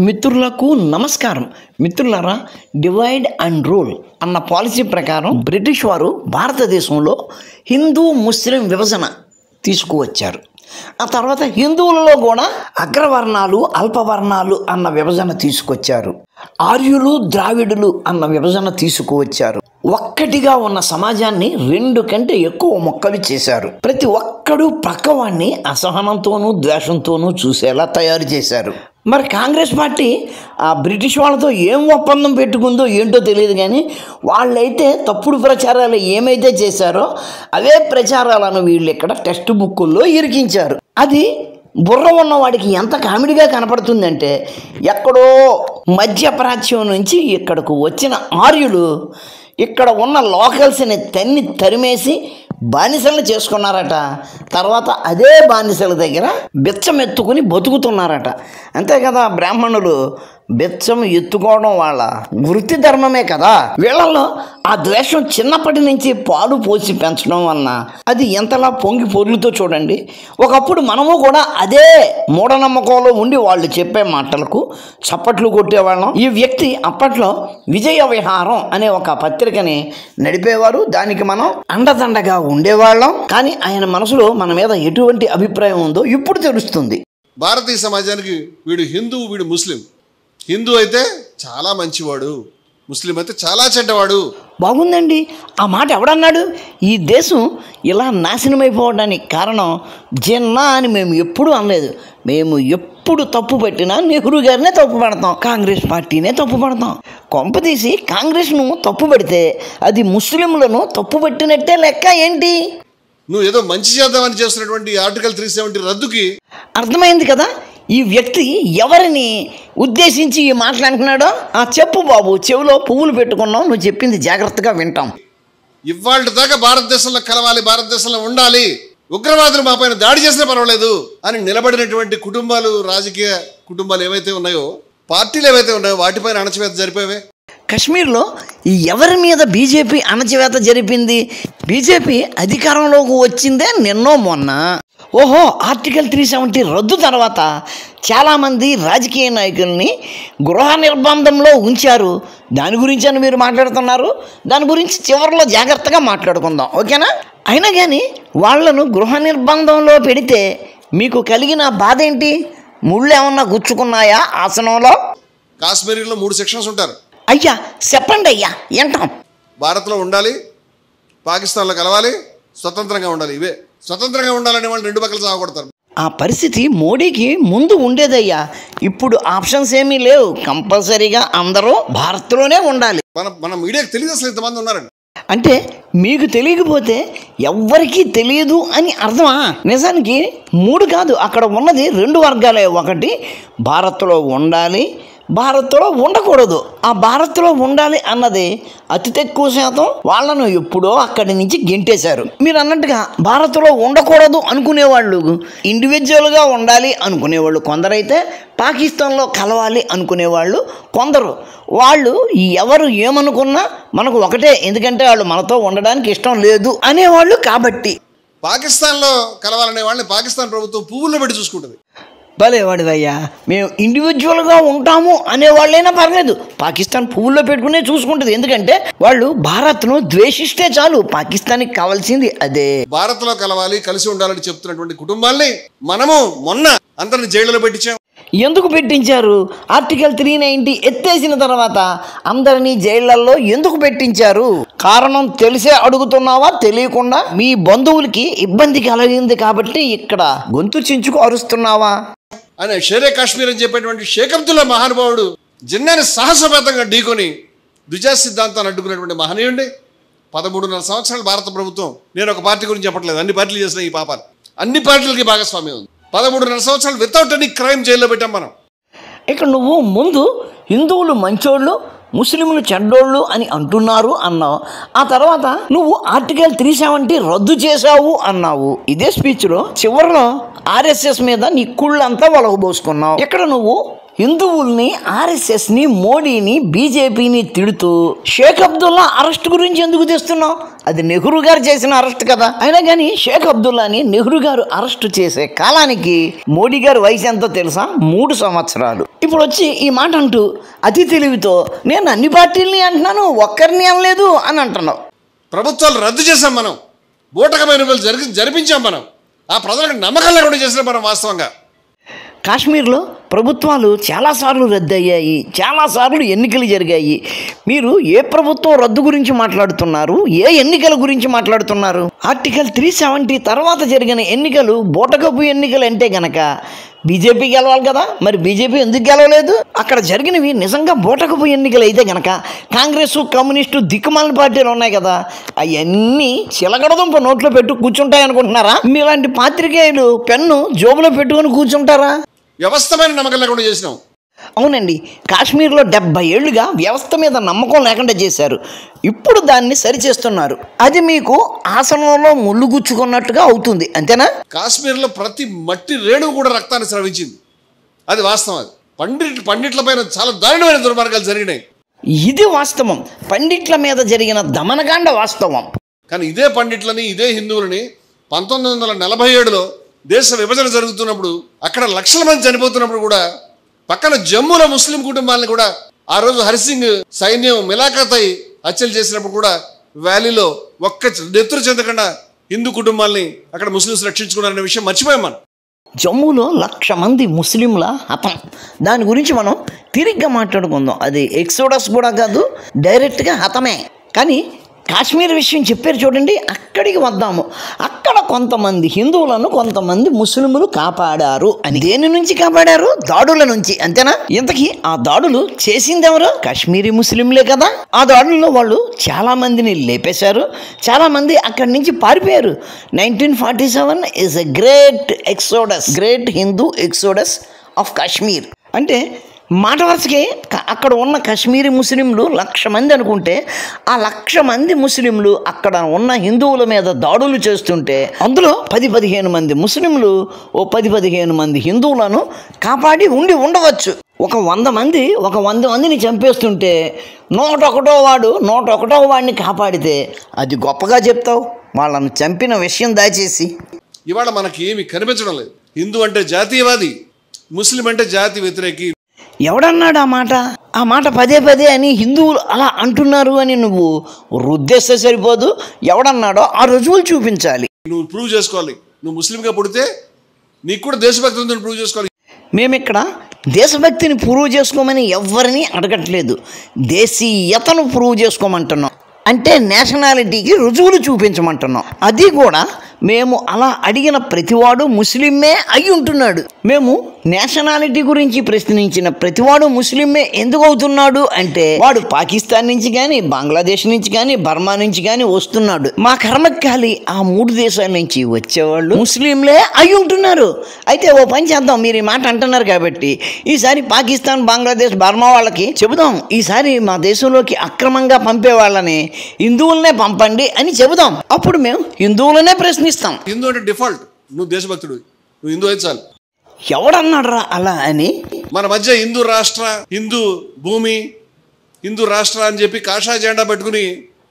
మిత్రులకు నమస్కారం. మిత్రులారా, డివైడ్ అండ్ రూల్ అన్న పాలసీ ప్రకారం బ్రిటిష్ వారు భారతదేశంలో హిందూ ముస్లిం విభజన తీసుకువచ్చారు. ఆ తర్వాత హిందువులలో కూడా అగ్రవర్ణాలు అల్పవర్ణాలు అన్న విభజన తీసుకొచ్చారు. ఆర్యులు ద్రావిడులు అన్న విభజన తీసుకువచ్చారు. ఒక్కటిగా ఉన్న సమాజాన్ని రెండు కంటే ఎక్కువ మొక్కలు చేశారు. ప్రతి ఒక్కడు ప్రక్కవాడిని అసహనంతోనూ ద్వేషంతోనూ చూసేలా తయారు చేశారు. మరి కాంగ్రెస్ పార్టీ ఆ బ్రిటిష్ వాళ్ళతో ఏం ఒప్పందం పెట్టుకుందో ఏంటో తెలియదు, కానీ వాళ్ళైతే తప్పుడు ప్రచారాలు ఏమైతే చేశారో అవే ప్రచారాలను వీళ్ళు ఇక్కడ టెక్స్ట్ బుక్కుల్లో ఇరికించారు. అది బుర్ర ఉన్నవాడికి ఎంత కామెడీగా కనపడుతుందంటే, ఎక్కడో మధ్యప్రాచ్యం నుంచి ఇక్కడకు వచ్చిన ఆర్యులు ఇక్కడ ఉన్న లోకల్స్ని తరిమేసి బానిసలను చేసుకున్నారట. తర్వాత అదే బానిసల దగ్గర బిచ్చం ఎత్తుకుని బతుకుతున్నారట. అంతే కదా, బ్రాహ్మణులు బిచ్చం ఎత్తుకోవడం వాళ్ళ వృత్తి ధర్మమే కదా. వీళ్ళల్లో ఆ ద్వేషం చిన్నప్పటి నుంచి పాలు పోసి పెంచడం వలన అది ఎంతలా పొంగి పొర్లుతో చూడండి. ఒకప్పుడు మనము కూడా అదే మూఢనమ్మకంలో ఉండి వాళ్ళు చెప్పే మాటలకు చప్పట్లు కొట్టేవాళ్ళం. ఈ వ్యక్తి అప్పట్లో విజయ విహారం అనే ఒక పత్రికని నడిపేవారు. దానికి మనం అండదండగా ఉండేవాళ్ళం. కానీ ఆయన మనసులో మన మీద ఎటువంటి అభిప్రాయం ఉందో ఇప్పుడు తెలుస్తుంది. భారతీయ సమాజానికి వీడు హిందూ, వీడు ముస్లిం. హిందూ అయితే చాలా మంచివాడు, ముస్లిం అయితే చాలా చెడ్డవాడు. బాగుందండి, ఆ మాట ఎవడన్నాడు? ఈ దేశం ఇలా నాశనమైపోవడానికి కారణం జిన్నా అని మేము ఎప్పుడూ అనలేదు. మేము ఎప్పుడు తప్పు పట్టినా నెహ్రూ గారినే తప్పు పడతాం, కాంగ్రెస్ పార్టీనే తప్పు పడతాం. కొంపదీసి కాంగ్రెస్ను తప్పు పడితే అది ముస్లింలను తప్పు పట్టినట్టే లెక్క ఏంటి? నువ్వు ఏదో మంచి చేద్దామని చేస్తున్నటువంటి ఆర్టికల్ 370 రద్దుకి అర్థమైంది కదా ఈ వ్యక్తి ఎవరిని ఉద్దేశించి ఈ మాట్లాడుతున్నాడో. చెప్పు బాబు, చెవిలో పువ్వులు పెట్టుకున్నావు, నువ్వు చెప్పింది జాగ్రత్తగా వింటాం. ఇవాళ దాకా భారతదేశంలో కలవాలి, భారతదేశంలో ఉండాలి, ఉగ్రవాదులు మా పైన దాడి చేసినా పర్వాలేదు అని నిలబడినటువంటి కుటుంబాలు, రాజకీయ కుటుంబాలు ఏవైతే ఉన్నాయో, పార్టీలు ఏవైతే ఉన్నాయో వాటిపైన అణచివేత జరిపేవే. కశ్మీర్లో ఎవరి మీద బీజేపీ అణచివేత జరిపింది? బీజేపీ అధికారంలోకి వచ్చిందే నిన్నో మొన్న. ఓహో, ఆర్టికల్ 370 రద్దు తర్వాత చాలామంది రాజకీయ నాయకుల్ని గృహ నిర్బంధంలో ఉంచారు. దాని గురించి అని మీరు మాట్లాడుతున్నారు. దాని గురించి చివరిలో జాగ్రత్తగా మాట్లాడుకుందాం, ఓకేనా? అయినా కానీ వాళ్లను గృహ నిర్బంధంలో పెడితే మీకు కలిగిన బాధ ఏంటి? ముళ్ళు ఏమన్నా గుచ్చుకున్నాయా ఆసనంలో? కాశ్మీర్లో 3 సెక్షన్స్ ఉంటారు. అయ్యా చెప్పండి అయ్యా, ఏంటాం? భారత్లో ఉండాలి, పాకిస్తాన్లో కలవాలి, స్వతంత్రంగా ఉండాలి. ఇవే స్వతంత్రంగా ఉండాలనే వాళ్ళు 2 పక్కలు సాగొడతారు. ఆ పరిస్థితి మోడీకి ముందు ఉండేదయ్యా. ఇప్పుడు ఆప్షన్స్ ఏమీ లేవు. కంపల్సరీగా అందరూ భారత్లోనే ఉండాలి. మన మీడియాకి తెలియదు అసలు ఇంతమంది ఉన్నారండి. అంటే మీకు తెలియకపోతే ఎవ్వరికీ తెలియదు అని అర్థమా? నిజానికి 3 కాదు, అక్కడ ఉన్నది 2 వర్గాలే. ఒకటి భారత్లో ఉండాలి, భారత్లో ఉండకూడదు. ఆ భారత్లో ఉండాలి అన్నది అతి తక్కువ శాతం వాళ్ళను ఎప్పుడో అక్కడి నుంచి గెంటేశారు. మీరు అన్నట్టుగా భారత్లో ఉండకూడదు అనుకునేవాళ్ళు, ఇండివిజువల్గా ఉండాలి అనుకునేవాళ్ళు కొందరైతే, పాకిస్తాన్లో కలవాలి అనుకునేవాళ్ళు కొందరు. వాళ్ళు ఎవరు ఏమనుకున్నా మనకు ఒకటే, ఎందుకంటే వాళ్ళు మనతో ఉండడానికి ఇష్టం లేదు అనేవాళ్ళు. కాబట్టి పాకిస్తాన్లో కలవాలనే వాళ్ళని పాకిస్తాన్ ప్రభుత్వం పువ్వుల్లో పెట్టి చూసుకుంటుంది. భలేవాడివయ్యా, మేము ఇండివిజువల్గా ఉంటాము అనేవాళ్ళైనా పర్లేదు, పాకిస్తాన్ పువ్వుల్లో పెట్టుకునే చూసుకుంటుంది. ఎందుకంటే వాళ్ళు భారత్ను ద్వేషిస్తే చాలు, పాకిస్తాన్కి కావాల్సింది అదే. భారత్లో కలవాలి, కలిసి ఉండాలని చెప్తున్నటువంటి కుటుంబాల్ని మనము మొన్న అందరిని జైలులో పెట్టించాం. ఎందుకు పెట్టించారు? ఆర్టికల్ 390 ఎత్తేసిన తర్వాత అందరినీ జైళ్లలో ఎందుకు పెట్టించారు? కారణం తెలిసే అడుగుతున్నావా, తెలియకుండా మీ బంధువులకి ఇబ్బంది కలిగింది కాబట్టి ఇక్కడ గొంతు చించుకు అరుస్తున్నావా? అని షేరే కాశ్మీర్ అని చెప్పేటువంటి షేక్ అబ్దుల్లా మహానుభావుడు జిన్నాని సాహసోపేతంగా ఢీకొని ద్విజా సిద్ధాంతాన్ని అడ్డుకున్నటువంటి మహనీయుడిని 13.5 సంవత్సరాలు భారత ప్రభుత్వం, నేను ఒక పార్టీ గురించి చెప్పట్లేదు, అన్ని పార్టీలు చేసిన ఈ పాపాలు, అన్ని పార్టీలకి భాగస్వామ్యం ఉంది. 13.5 సంవత్సరాలు వితౌట్ ఎనీ క్రైమ్ జైల్లో పెట్టాం మనం. ఇక నువ్వు ముందు హిందువులు మంచోళ్ళు, ముస్లింలు చెడ్డోళ్ళు అని అంటున్నారు అన్నావు. ఆ తర్వాత నువ్వు ఆర్టికల్ 370 రద్దు చేశావు అన్నావు. ఇదే స్పీచ్లో చివరిలో ఆర్ఎస్ఎస్ మీద నీ కుళ్ళంతా వలగబోసుకున్నావు. ఇక్కడ నువ్వు హిందువుల్ని, ఆర్ఎస్ఎస్ని, మోడీని, బీజేపీని తిడుతూ షేక్ అబ్దుల్లా అరెస్ట్ గురించి ఎందుకు తెస్తున్నావు? అది నెహ్రూ గారు చేసిన అరెస్ట్ కదా. అయినా కానీ షేక్ అబ్దుల్లాని నెహ్రూ గారు అరెస్ట్ చేసే కాలానికి మోడీ గారి వయసు ఎంతో తెలుసా? 3 సంవత్సరాలు. ఇప్పుడు వచ్చి ఈ మాట అంటూ అతి తెలివితో నేను అన్ని పార్టీలని అంటున్నాను, ఒక్కరిని అనలేదు అని అంటున్నావు. ప్రభుత్వాలు రద్దు చేశాం మనం, బూటకమైన ఎన్నికలు జరిపించాం మనం, ఆ ప్రజలకు నమ్మకం లేకుండా చేసినాం మనం. వాస్తవంగా కాశ్మీర్లో ప్రభుత్వాలు చాలాసార్లు రద్దు అయ్యాయి, చాలాసార్లు ఎన్నికలు జరిగాయి. మీరు ఏ ప్రభుత్వం రద్దు గురించి మాట్లాడుతున్నారు, ఏ ఎన్నికల గురించి మాట్లాడుతున్నారు? ఆర్టికల్ 370 తర్వాత జరిగిన ఎన్నికలు బూటకపు ఎన్నికలు అంటే గనక బీజేపీ గెలవాలి కదా, మరి బీజేపీ ఎందుకు గెలవలేదు? అక్కడ జరిగినవి నిజంగా బూటకపు ఎన్నికలు అయితే గనక కాంగ్రెస్, కమ్యూనిస్టు దిక్కుమాలిన పార్టీలు ఉన్నాయి కదా, అవన్నీ చిలకడదుంప నోట్లో పెట్టు కూర్చుంటాయి అనుకుంటున్నారా? మీలాంటి పాత్రికేయులు పెన్ను జోబులో పెట్టుకొని కూర్చుంటారా? వ్యవస్థమైన నమ్మకం లేకుండా చేసినాం. అవునండి, కాశ్మీర్లో 70 ఏళ్లుగా వ్యవస్థ మీద నమ్మకం లేకుండా చేశారు. ఇప్పుడు దాన్ని సరిచేస్తున్నారు. అది మీకు ఆసనంలో ముళ్ళు గుచ్చుకున్నట్టుగా అవుతుంది, అంతేనా? కాశ్మీర్లో ప్రతి మట్టి రేణువు కూడా రక్తాన్ని స్రవించింది, అది వాస్తవం. అది పండిట్లపైన చాలా దారుణమైన దుర్మార్గాలు జరిగినాయి. ఇది వాస్తవం. పండిట్ల మీద జరిగిన దమనకాండ వాస్తవం. కానీ ఇదే పండిట్లని, ఇదే హిందువులని 1947లో దేశ విభజన జరుగుతున్నప్పుడు, అక్కడ లక్షల మంది చనిపోతున్నప్పుడు కూడా పక్కన జమ్మూలో ముస్లిం కుటుంబాలను కూడా ఆ రోజు హరిసింగ్ సైన్యం మిలాఖత్ అయి హత్యలు చేసినప్పుడు కూడా వ్యాలీలో ఒక్క నెత్తురు చెందకుండా హిందూ కుటుంబాలని అక్కడ ముస్లింస్ రక్షించుకున్నారనే విషయం మర్చిపోయాం మనం. జమ్మూలో 1,00,000 మంది ముస్లింల హతం. దాని గురించి మనం తిరిగ్గా మాట్లాడుకుందాం. అది ఎక్సోడస్ కూడా కాదు, డైరెక్ట్గా హతమే. కానీ కాశ్మీర్ విషయం చెప్పారు చూడండి, అక్కడికి వద్దాము. అక్కడ కొంతమంది హిందువులను కొంతమంది ముస్లింలు కాపాడారు అని. దేని నుంచి కాపాడారు? దాడుల నుంచి, అంతేనా? ఇంతకీ ఆ దాడులు చేసింది ఎవరు? కాశ్మీరీ ముస్లింలే కదా. ఆ దాడుల్లో వాళ్ళు చాలా మందిని లేపేశారు, చాలా మంది అక్కడి నుంచి పారిపోయారు. 1947 is a great exodus, great Hindu exodus of Kashmir. అంటే మాట వరుసకి అక్కడ ఉన్న కాశ్మీరీ ముస్లింలు 1,00,000 మంది అనుకుంటే, ఆ 1,00,000 మంది ముస్లింలు అక్కడ ఉన్న హిందువుల మీద దాడులు చేస్తుంటే అందులో 10-15 మంది ముస్లింలు, ఓ 10-15 మంది హిందువులను కాపాడి ఉండవచ్చు. ఒక 100 మందిని చంపేస్తుంటే 101వ వాడు 101వ వాడిని కాపాడితే అది గొప్పగా చెప్తావు, వాళ్ళను చంపిన విషయం దాచేసి. ఇవాళ మనకి ఏమి కనిపించడం లేదు. హిందూ అంటే జాతీయవాది, ముస్లిం అంటే జాతి వ్యతిరేకి. ఎవడన్నాడు ఆ మాట పదే అని హిందువులు అలా అంటున్నారు అని నువ్వు రుద్దేస్తే సరిపోదు. ఎవడన్నాడో ఆ రుజువులు చూపించాలి. నువ్వు ప్రూవ్ చేసుకోవాలి. నువ్వు ముస్లింగా పుడితే నీకు కూడా దేశభక్తి ఉందని ప్రూవ్ చేసుకోవాలి. మేమిక్కడ దేశభక్తిని ప్రూవ్ చేసుకోమని ఎవరిని అడగట్లేదు, దేశీయతను ప్రూవ్ చేసుకోమంటున్నాం. అంటే నేషనాలిటీకి రుజువులు చూపించమంటున్నాం. అది కూడా మేము అలా అడిగిన ప్రతివాడు ముస్లిమే అయి ఉంటున్నాడు. మేము నేషనాలిటీ గురించి ప్రశ్నించిన ప్రతివాడు ముస్లిమే ఎందుకు అవుతున్నాడు అంటే, వాడు పాకిస్తాన్ నుంచి కానీ, బంగ్లాదేశ్ నుంచి కానీ, బర్మా నుంచి కానీ వస్తున్నాడు. మా కర్మకాలి ఆ 3 దేశాల నుంచి వచ్చేవాళ్ళు ముస్లింలే అయి ఉంటున్నారు. అయితే ఓ పని చేద్దాం, మీరు ఈ మాట అంటున్నారు కాబట్టి ఈసారి పాకిస్తాన్, బంగ్లాదేశ్, బర్మా వాళ్ళకి చెబుదాం, ఈసారి మా దేశంలోకి అక్రమంగా పంపే వాళ్ళని హిందువులనే పంపండి అని చెబుదాం. అప్పుడు మేము హిందువులనే ప్రశ్నిస్తాం. హిందూ అంటే డిఫాల్ట్, నువ్వు దేశభక్తుడు, నువ్వు హిందూ అయితే చాలు. ఎవడన్నాడ్రా అలా అని? మన మధ్య హిందూ రాష్ట్ర, హిందూ భూమి, హిందూ రాష్ట్ర అని చెప్పి కాషాయ జెండా పెట్టుకుని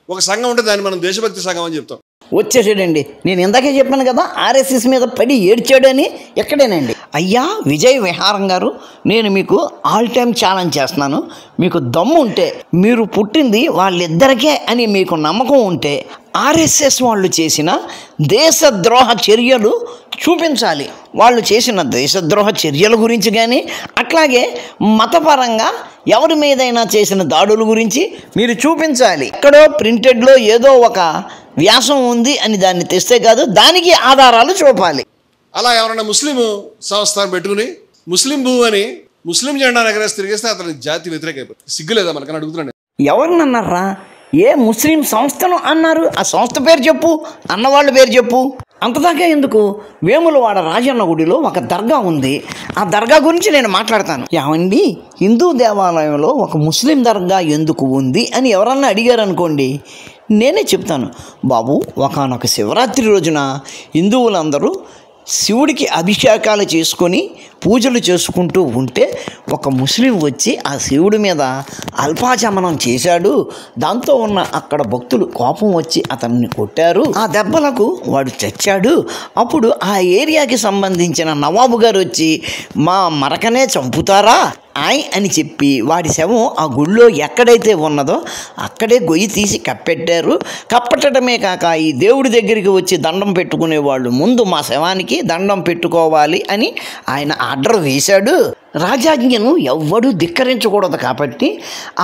ఒక సంఘం ఉంటే దాన్ని మనం దేశభక్తి సంఘం అని చెప్తాం. వచ్చేసాడండి. నేను ఇందాకే చెప్పాను కదా, ఆర్ఎస్ఎస్ మీద పడి ఏడ్చాడని. ఎక్కడేనండి? అయ్యా విజయ్ విహారం గారు, నేను మీకు ఆల్ టైమ్ ఛాలెంజ్ చేస్తున్నాను. మీకు దమ్ము ఉంటే, మీరు పుట్టింది వాళ్ళిద్దరికే అని మీకు నమ్మకం ఉంటే, ఆర్ఎస్ఎస్ వాళ్ళు చేసిన దేశద్రోహ చర్యలు చూపించాలి. వాళ్ళు చేసిన దేశద్రోహ చర్యల గురించి కానీ, అట్లాగే మతపరంగా ఎవరి మీదైనా చేసిన దాడుల గురించి మీరు చూపించాలి. ఎక్కడో ప్రింటెడ్లో ఏదో ఒక వ్యాసం ఉంది అని దాన్ని తెస్తే కాదు, దానికి ఆధారాలు చూపాలి. అలా ఎవరైనా ముస్లిం సంస్థను పెట్టుకుని ముస్లిం భూ అని ముస్లిం జెండా ఎగరేసి తిరిగేస్తే అతని జాతి వ్యతిరేక అయిపోతుంది. సిగ్గులేదా మనకని అడుగుతున్నాను. ఎవరినన్నారా? ఏ ముస్లిం సంస్థను అన్నారు? ఆ సంస్థ పేరు చెప్పు, అన్నవాళ్ళ పేరు చెప్పు. అంతదాకా ఎందుకు? వేములవాడ రాజన్న గుడిలో ఒక దర్గా ఉంది, ఆ దర్గా గురించి నేను మాట్లాడతాను. ఏమండి, హిందూ దేవాలయంలో ఒక ముస్లిం దర్గా ఎందుకు ఉంది అని ఎవరన్నా అడిగారు అనుకోండి, నేనే చెప్తాను. బాబు, ఒకానొక శివరాత్రి రోజున హిందువులందరూ శివుడికి అభిషేకాలు చేసుకొని పూజలు చేసుకుంటూ ఉంటే ఒక ముస్లిం వచ్చి ఆ శివుడి మీద అల్పాచమనం చేశాడు. దాంతో ఉన్న అక్కడ భక్తులు కోపం వచ్చి అతన్ని కొట్టారు. ఆ దెబ్బలకు వాడు చచ్చాడు. అప్పుడు ఆ ఏరియాకి సంబంధించిన నవాబు గారు వచ్చి, మా మరకనే చంపుతారా ఆయ్ అని చెప్పి వాడి శవం ఆ గుళ్ళో ఎక్కడైతే ఉన్నదో అక్కడే గొయ్యి తీసి కప్పెట్టారు. కప్పటమే కాక ఈ దేవుడి దగ్గరికి వచ్చి దండం పెట్టుకునేవాళ్ళు ముందు మా శవానికి దండం పెట్టుకోవాలి అని ఆయన ఆర్డర్ వేశాడు. రాజాజ్ఞను ఎవ్వడూ ధిక్కరించకూడదు కాబట్టి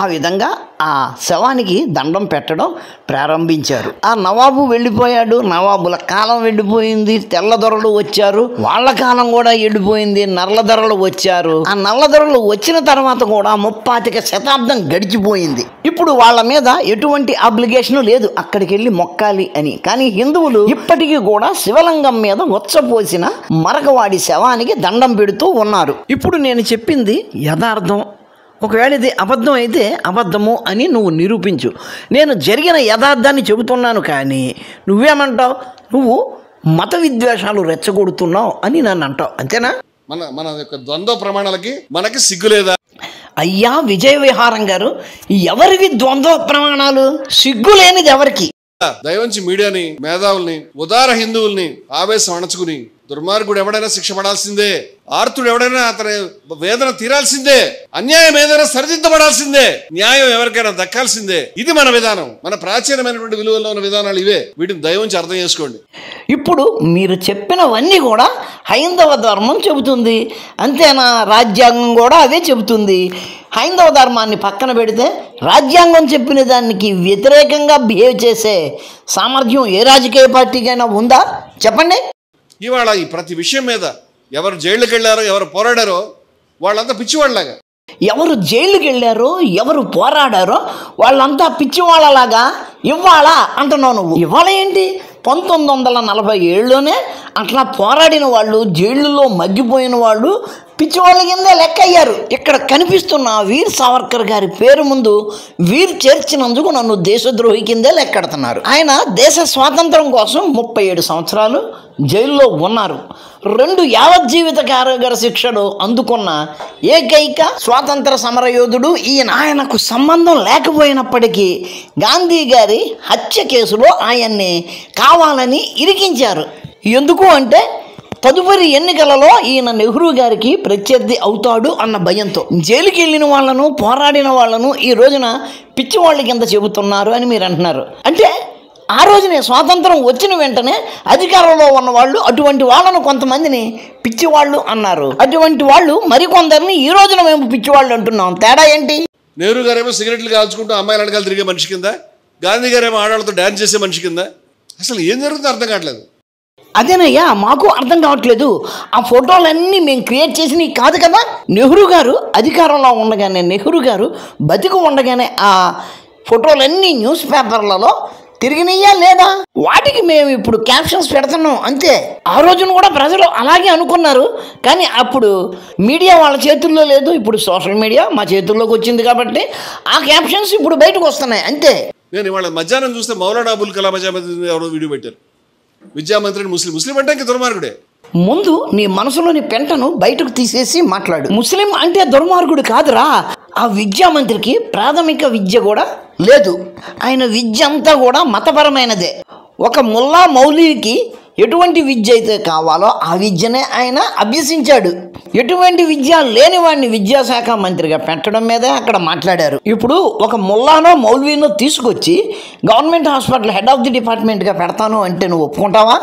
ఆ విధంగా ఆ శవానికి దండం పెట్టడం ప్రారంభించారు. ఆ నవాబు వెళ్ళిపోయాడు, నవాబుల కాలం వెళ్ళిపోయింది, తెల్లదొరలు వచ్చారు, వాళ్ళ కాలం కూడా వెళ్ళిపోయింది, నల్లదొరలు వచ్చారు. ఆ నల్లదొరలు వచ్చిన తర్వాత కూడా 35 శతాబ్దం గడిచిపోయింది. ఇప్పుడు వాళ్ళ మీద ఎటువంటి అబ్లిగేషన్ లేదు అక్కడికి వెళ్ళి మొక్కాలి అని. కానీ హిందువులు ఇప్పటికీ కూడా శివలింగం మీద ఉచ్చపోసిన మరకవాడి శవానికి దండం పెడుతూ ఉన్నారు. ఇప్పుడు నేను చెప్పింది యథార్థం. ఒకవేళ ఇది అబద్ధం అయితే అబద్ధము అని నువ్వు నిరూపించు. నేను జరిగిన యథార్థాన్ని చెబుతున్నాను, కానీ నువ్వేమంటావు? నువ్వు మత విద్వేషాలు రెచ్చగొడుతున్నావు అని నన్ను అంటావు, అంతేనా? మన యొక్క ద్వంద్వ ప్రమాణాలకి మనకి సిగ్గులేదా? అయ్యా విజయ విహారం గారు, ఎవరివి ద్వంద్వ ప్రమాణాలు? సిగ్గు లేనిది ఎవరికి? దయవంచి మీడియాని, మేధావుల్ని, ఉదార హిందువుల్ని ఆవేశం అణచుకుని దుర్మార్గుడు ఎవడైనా శిక్ష పడాల్సిందే, ఆర్తుడు ఎవడైనా అతని వేదన తీరాల్సిందే, అన్యాయం ఏదైనా సరిదిద్దబడాల్సిందే, న్యాయం ఎవరికైనా దక్కాల్సిందే. ఇది మన విధానం, మన ప్రాచీనమైనటువంటి విలువల్లో ఉన్న విధానాలు ఇవే. వీటిని దయవంచి అర్థం చేసుకోండి. ఇప్పుడు మీరు చెప్పినవన్నీ కూడా హైందవ ధర్మం చెబుతుంది, అంతేనా? రాజ్యాంగం కూడా అదే చెబుతుంది. హైందవ ధర్మాన్ని పక్కన పెడితే రాజ్యాంగం చెప్పిన దానికి వ్యతిరేకంగా బిహేవ్ చేసే సామర్థ్యం ఏ రాజకీయ పార్టీకైనా ఉందా? చెప్పండి. ఇవాళ ఈ ప్రతి విషయం మీద ఎవరు జైళ్ళకి వెళ్ళారో, ఎవరు పోరాడారో వాళ్ళంతా పిచ్చివాళ్ళలాగా. ఎవరు జైలుకి వెళ్ళారో, ఎవరు పోరాడారో వాళ్ళంతా పిచ్చివాళ్ళలాగా ఇవ్వాలా అంటున్నావు నువ్వు. ఇవాళ ఏంటి? 1947లోనే అట్లా పోరాడిన వాళ్ళు, జైళ్ళలో మగ్గిపోయిన వాళ్ళు పిచ్చివాళ్ళ కిందే లెక్క అయ్యారు. ఇక్కడ కనిపిస్తున్న వీర్ సావర్కర్ గారి పేరు ముందు వీర్ చేర్చినందుకు నన్ను దేశద్రోహి కిందే లెక్కెడుతున్నారు. ఆయన దేశ స్వాతంత్రం కోసం 37 సంవత్సరాలు జైల్లో ఉన్నారు. 2 యావజ్జీవిత కారాగార శిక్షలు అందుకున్న ఏకైక స్వాతంత్ర సమరయోధుడు ఈయన. ఆయనకు సంబంధం లేకపోయినప్పటికీ గాంధీ గారి హత్య కేసులో ఆయన్ని కావాలని ఇరికించారు. ఎందుకు అంటే తదుపరి ఎన్నికలలో ఈయన నెహ్రూ గారికి ప్రత్యర్థి అవుతాడు అన్న భయంతో. జైలుకి వెళ్ళిన వాళ్ళను, పోరాడిన వాళ్ళను ఈ రోజున పిచ్చివాళ్ళ కింద చెబుతున్నారు అని మీరు అంటున్నారు. అంటే ఆ రోజునే స్వాతంత్రం వచ్చిన వెంటనే అధికారంలో ఉన్న వాళ్ళు అటువంటి వాళ్ళను కొంతమందిని పిచ్చివాళ్ళు అన్నారు. అటువంటి వాళ్ళు మరికొందరిని ఈ రోజున మేము పిచ్చివాళ్ళు అంటున్నాం. తేడా ఏంటి? నెహ్రూ గారేమో సిగరెట్లు కాల్చుకుంటూ అమ్మాయిల వెనకాల తిరిగే మనిషి కింద, గాంధీ గారేమో ఆడవాళ్ళతో డ్యాన్స్ చేసే మనిషి కింద. అసలు ఏం జరుగుతుందో అర్థం కావట్లేదు. అదేనయ్యా, మాకు అర్థం కావట్లేదు. ఆ ఫోటోలన్నీ మేము క్రియేట్ చేసినవి కాదు కదా. నెహ్రూ గారు అధికారంలో ఉండగానే, నెహ్రూ గారు బతికి ఉండగానే ఆ ఫోటోలన్నీ న్యూస్ పేపర్లలో తిరిగినయ్యా లేదా? వాటికి మేము ఇప్పుడు క్యాప్షన్స్ పెడుతున్నాం అంతే. ఆ రోజున కూడా ప్రజలు అలాగే అనుకున్నారు, కానీ అప్పుడు మీడియా వాళ్ళ చేతుల్లో లేదు. ఇప్పుడు సోషల్ మీడియా మా చేతుల్లోకి వచ్చింది కాబట్టి ఆ క్యాప్షన్స్ ఇప్పుడు బయటకు వస్తున్నాయి అంతే. నేను ఇవాళ మధ్యాహ్నం చూస్తే మౌలానా అబుల్ కలాం ఆజాద్ ఎవరో వీడియో పెట్టారు. విద్యామంత్రిని ముస్లిం అంటే ఇంక దుర్మార్గుడే. ముందు నీ మనసులోని పెంటను బయటకు తీసేసి మాట్లాడు. ముస్లిం అంటే దుర్మార్గుడు కాదురా. ఆ విద్యామంత్రికి ప్రాథమిక విద్య కూడా లేదు. ఆయన విద్య అంతా కూడా మతపరమైనదే. ఒక ముల్లా మౌలీకి ఎటువంటి విద్య అయితే కావాలో ఆ విద్యనే ఆయన అభ్యసించాడు. ఎటువంటి విద్య లేని వాడిని విద్యాశాఖ మంత్రిగా పెట్టడం మీదే అక్కడ మాట్లాడారు. ఇప్పుడు ఒక ముల్లానో మౌల్వీనో తీసుకొచ్చి government hospital head of the డిపార్ట్మెంట్గా పెడతాను అంటే నువ్వు ఒప్పుకుంటావా?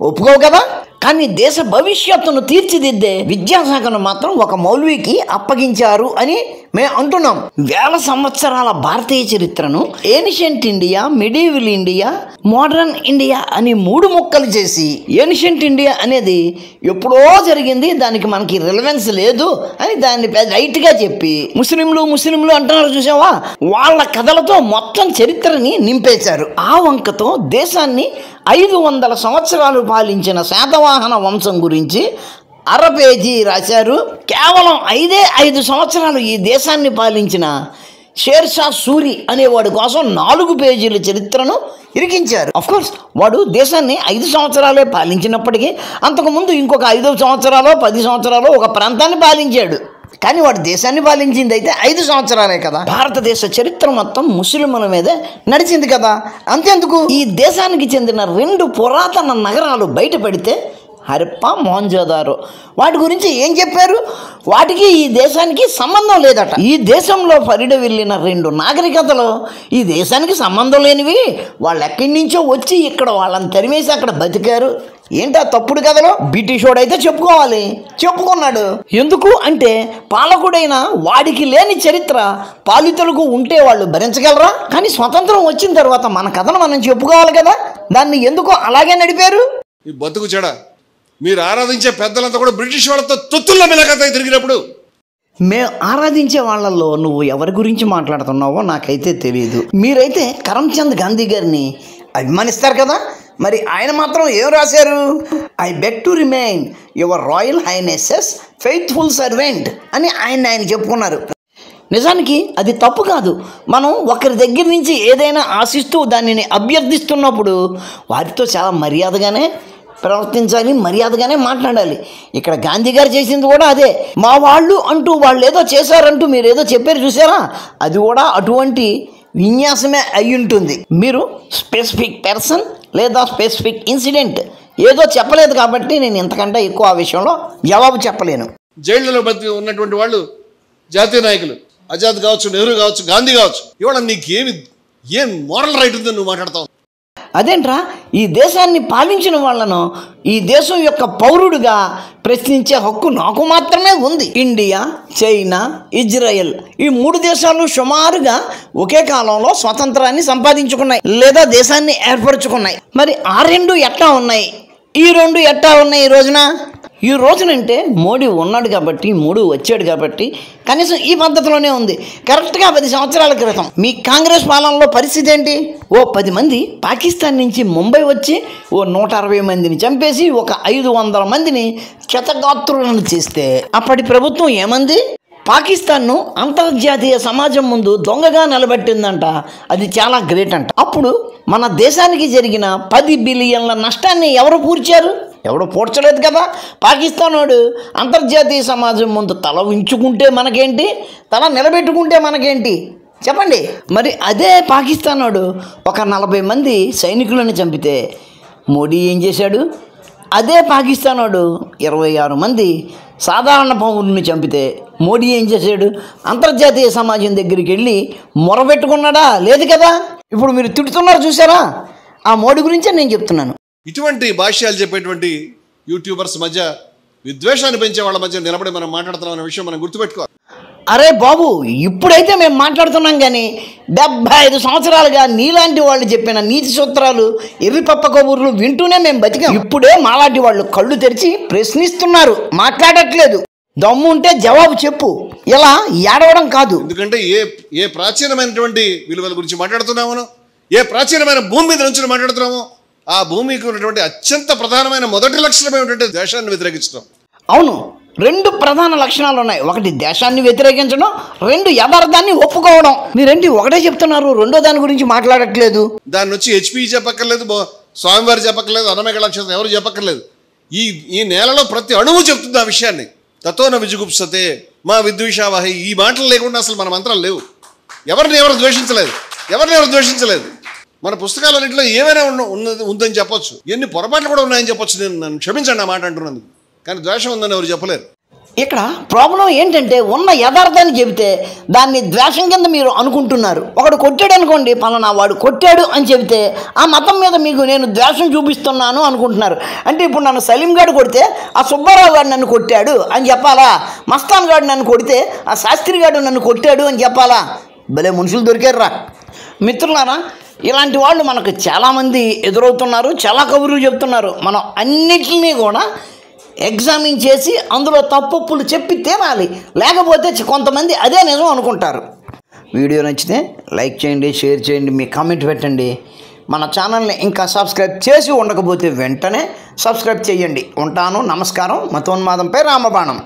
ఒప్పుకోవు కదా. కానీ దేశ భవిష్యత్తును తీర్చిదిద్దే విద్యాశాఖను మాత్రం ఒక మౌల్వీకి అప్పగించారు అని మేము అంటున్నాం. వేల సంవత్సరాల భారతీయ చరిత్రను ancient India, medieval India, modern India అని 3 ముక్కలు చేసి ఏన్షియంట్ ఇండియా అనేది ఎప్పుడో జరిగింది, దానికి మనకి రిలవెన్స్ లేదు అని దాన్ని రైట్గా చెప్పి ముస్లింలు అంటున్నారు చూసావా, వాళ్ళ కథలతో మొత్తం చరిత్రని నింపేశారు. ఆ వంకతో దేశాన్ని 500 సంవత్సరాలు పాలించిన శాతవాహన వంశం గురించి పేజీ రాశారు. కేవలం 5 సంవత్సరాలు ఈ దేశాన్ని పాలించిన షేర్షా సూరి అనేవాడి కోసం 4 పేజీల చరిత్రను ఇరికించారు. అఫ్కోర్స్ వాడు దేశాన్ని 5 సంవత్సరాలే పాలించినప్పటికీ అంతకుముందు ఇంకొక 5 సంవత్సరాలు 10 సంవత్సరాలు ఒక ప్రాంతాన్ని పాలించాడు. కానీ వాడు దేశాన్ని పాలించింది అయితే 5 సంవత్సరాలే కదా. భారతదేశ చరిత్ర మొత్తం ముస్లింల మీదే నడిచింది కదా. అంతేందుకు, ఈ దేశానికి చెందిన 2 పురాతన నగరాలు బయట పెడితే హరప్ప, మొహంజోదారో వాటి గురించి ఏం చెప్పారు? వాటికి ఈ దేశానికి సంబంధం లేదట. ఈ దేశంలో పరిడి వెళ్ళిన 2 నాగరికతలు ఈ దేశానికి సంబంధం లేనివి. వాళ్ళు ఎక్కడి నుంచో వచ్చి ఇక్కడ వాళ్ళని తరిమేసి అక్కడ బతికారు. ఏంటా తప్పుడు కథలో? బ్రిటిష్ వాడైతే చెప్పుకోవాలి, చెప్పుకున్నాడు. ఎందుకు అంటే పాలకుడైన వాడికి లేని చరిత్ర పాలితులకు ఉంటే వాళ్ళు భరించగలరా? కానీ స్వతంత్రం వచ్చిన తర్వాత మన కథను మనం చెప్పుకోవాలి కదా. దాన్ని ఎందుకో అలాగే నడిపారు. ఈ బతుకు చెడ మీరు ఆరాధించే పెద్దలంతా కూడా బ్రిటిష్ వాళ్ళతో తొత్తుల్లో మిలకతాయి తిరిగినప్పుడు. మేము ఆరాధించే వాళ్ళల్లో నువ్వు ఎవరి గురించి మాట్లాడుతున్నావో నాకైతే తెలియదు. మీరైతే కరమ్చంద్ గాంధీ గారిని అభిమానిస్తారు కదా, మరి ఆయన మాత్రం ఏం రాశారు? I beg to remain your royal highnesses faithful servant అని ఆయన చెప్పుకున్నారు. నిజానికి అది తప్పు కాదు. మనం ఒకరి దగ్గర నుంచి ఏదైనా ఆశిస్తూ దానిని అభ్యర్థిస్తున్నప్పుడు వారితో చాలా మర్యాదగానే ప్రవర్తించాలి, మర్యాదగానే మాట్లాడాలి. ఇక్కడ గాంధీ గారు చేసింది కూడా అదే. మా వాళ్ళు అంటూ వాళ్ళు ఏదో చేశారంటూ మీరు ఏదో చెప్పారు చూసారా, అది కూడా అటువంటి విన్యాసమే అయి ఉంటుంది. మీరు స్పెసిఫిక్ పర్సన్ లేదా స్పెసిఫిక్ ఇన్సిడెంట్ ఏదో చెప్పలేదు కాబట్టి నేను ఇంతకంటే ఎక్కువ ఆ విషయంలో జవాబు చెప్పలేను. జైళ్లలో బతి ఉన్నటువంటి వాళ్ళు జాతీయ నాయకులు, ఆజాద్ కావచ్చు, నెహ్రూ కావచ్చు, గాంధీ కావచ్చు, ఇవాళ నీకేమి ఏం మోరల్ రైట్ ఉందని నువ్వు మాట్లాడతావు? అదేంట్రా, ఈ దేశాన్ని పాలించిన వాళ్ళను ఈ దేశం యొక్క పౌరుడిగా ప్రశ్నించే హక్కు నాకు మాత్రమే ఉంది. ఇండియా, చైనా, ఇజ్రాయెల్ ఈ 3 దేశాలు సుమారుగా ఒకే కాలంలో స్వతంత్రాన్ని సంపాదించుకున్నాయి లేదా దేశాన్ని ఏర్పరచుకున్నాయి. మరి ఆ 2 ఎట్టా ఉన్నాయి, ఈ 2 ఎట్టా ఉన్నాయి ఈ రోజునంటే మోడీ ఉన్నాడు కాబట్టి, మోడీ వచ్చాడు కాబట్టి కనీసం ఈ పద్ధతిలోనే ఉంది. కరెక్ట్గా 10 సంవత్సరాల క్రితం మీ కాంగ్రెస్ పాలనలో పరిస్థితి ఏంటి? ఓ 10 మంది పాకిస్తాన్ నుంచి ముంబై వచ్చి ఓ 160 మందిని చంపేసి ఒక 500 మందిని క్షతగాత్రులను చేస్తే అప్పటి ప్రభుత్వం ఏమంది? పాకిస్తాన్ను అంతర్జాతీయ సమాజం ముందు దొంగగా నిలబెట్టిందంట. అది చాలా గ్రేట్ అంట. అప్పుడు మన దేశానికి జరిగిన 10 బిలియన్ల నష్టాన్ని ఎవరు పూడ్చారు? ఎవడో పూడ్చలేదు కదా. పాకిస్తాన్ వాడు అంతర్జాతీయ సమాజం ముందు తల ఉంచుకుంటే మనకేంటి, తల నిలబెట్టుకుంటే మనకేంటి చెప్పండి. మరి అదే పాకిస్తాన్ వాడు ఒక 40 మంది సైనికులను చంపితే మోడీ ఏం చేశాడు? అదే పాకిస్తాన్ వాడు 26 మంది సాధారణ పౌరులను చంపితే మోడీ ఏం చేశాడు? అంతర్జాతీయ సమాజం దగ్గరికి వెళ్ళి మొరబెట్టుకున్నాడా? లేదు కదా. ఇప్పుడు మీరు తిడుతున్నారు చూసారా, ఆ మోడీ గురించే నేను చెప్తున్నాను. ఇటువంటి భాష్యాలు చెప్పేటువంటి యూట్యూబర్స్ మధ్య విద్వేషాన్ని పెంచే వాళ్ళ మధ్య నిలబడి మనం మాట్లాడుతున్నాం అనే విషయం మనం గుర్తుపెట్టుకోవాలి. అరే బాబు, ఇప్పుడైతే మేము మాట్లాడుతున్నాం కానీ 75 సంవత్సరాలుగా నీలాంటి వాళ్ళు చెప్పిన నీతి సూత్రాలు, ఎర్రిపప్ప కబుర్లు వింటూనే మేము బతికాం. ఇప్పుడే మాలాంటి వాళ్ళు కళ్ళు తెరిచి ప్రశ్నిస్తున్నారు, మాట్లాడట్లేదు. దమ్ము ఉంటే జవాబు చెప్పు, ఇలా ఏడవడం కాదు. ఎందుకంటే ఏ ప్రాచీనమైనటువంటి విలువల గురించి మాట్లాడుతున్నామో, ఏ ప్రాచీనమైన భూమి మీద నుంచి మాట్లాడుతున్నామో ఆ భూమికి ఉన్నటువంటి అత్యంత ప్రధానమైన మొదటి లక్షణం ఏమిటంటే దేశాన్ని వ్యతిరేకించడం. అవును, 2 ప్రధాన లక్షణాలు ఉన్నాయి. ఒకటి దేశాన్ని వ్యతిరేకించడం, 2 యథార్థాన్ని ఒప్పుకోవడం. మీరేంటి ఒకటే చెప్తున్నారు, రెండో దాని గురించి మాట్లాడట్లేదు? దాని నుంచి హెచ్పి చెప్పక్కర్లేదు, స్వామివారి చెప్పక్కర్లేదు, అన్నమేఘ నక్షత్రం ఎవరు చెప్పక్కర్లేదు. ఈ నేలలో ప్రతి అణువు చెప్తుంది ఆ విషయాన్ని. తతోన విజుగుప్సతే మా విద్వేషావహి, ఈ మాటలు లేకుండా అసలు మన మంత్రాలు లేవు. ఎవరిని ఎవరు ద్వేషించలేదు. మన పుస్తకాలన్నింటిలో ఏమైనా ఉందని చెప్పొచ్చు, ఎన్ని పొరపాట్లు కూడా ఉన్నాయని చెప్పొచ్చు. నన్ను క్షమించండి ఆ మాట అంటున్నందుకు, కానీ ద్వేషం ఉందని ఎవరు చెప్పలేరు. ఇక్కడ ప్రాబ్లం ఏంటంటే ఉన్న యథార్థాన్ని చెబితే దాన్ని ద్వేషం కింద మీరు అనుకుంటున్నారు. ఒకడు కొట్టాడు అనుకోండి, పలానా వాడు కొట్టాడు అని చెబితే ఆ మతం మీద మీకు నేను ద్వేషం చూపిస్తున్నాను అనుకుంటున్నారు. అంటే ఇప్పుడు నన్ను సలీం గారు కొడితే ఆ సుబ్బారావు గారు నన్ను కొట్టాడు అని చెప్పాలా? మస్తాన్ గారు నన్ను కొడితే ఆ శాస్త్రి గారు నన్ను కొట్టాడు అని చెప్పాలా? భలే మనుషులు దొరికారురా. మిత్రులారా, ఇలాంటి వాళ్ళు మనకు చాలామంది ఎదురవుతున్నారు, చాలా కబుర్లు చెప్తున్నారు. మనం అన్నిటినీ కూడా ఎగ్జామిన్ చేసి అందులో తప్పులు చెప్పి తీరాలి, లేకపోతే కొంతమంది అదే నిజం అనుకుంటారు. వీడియో నచ్చితే లైక్ చేయండి, షేర్ చేయండి, మీ కామెంట్ పెట్టండి. మన ఛానల్ని ఇంకా సబ్స్క్రైబ్ చేసి ఉండకపోతే వెంటనే సబ్స్క్రైబ్ చేయండి. ఉంటాను, నమస్కారం. మతోన్మాదంపై రామబాణం.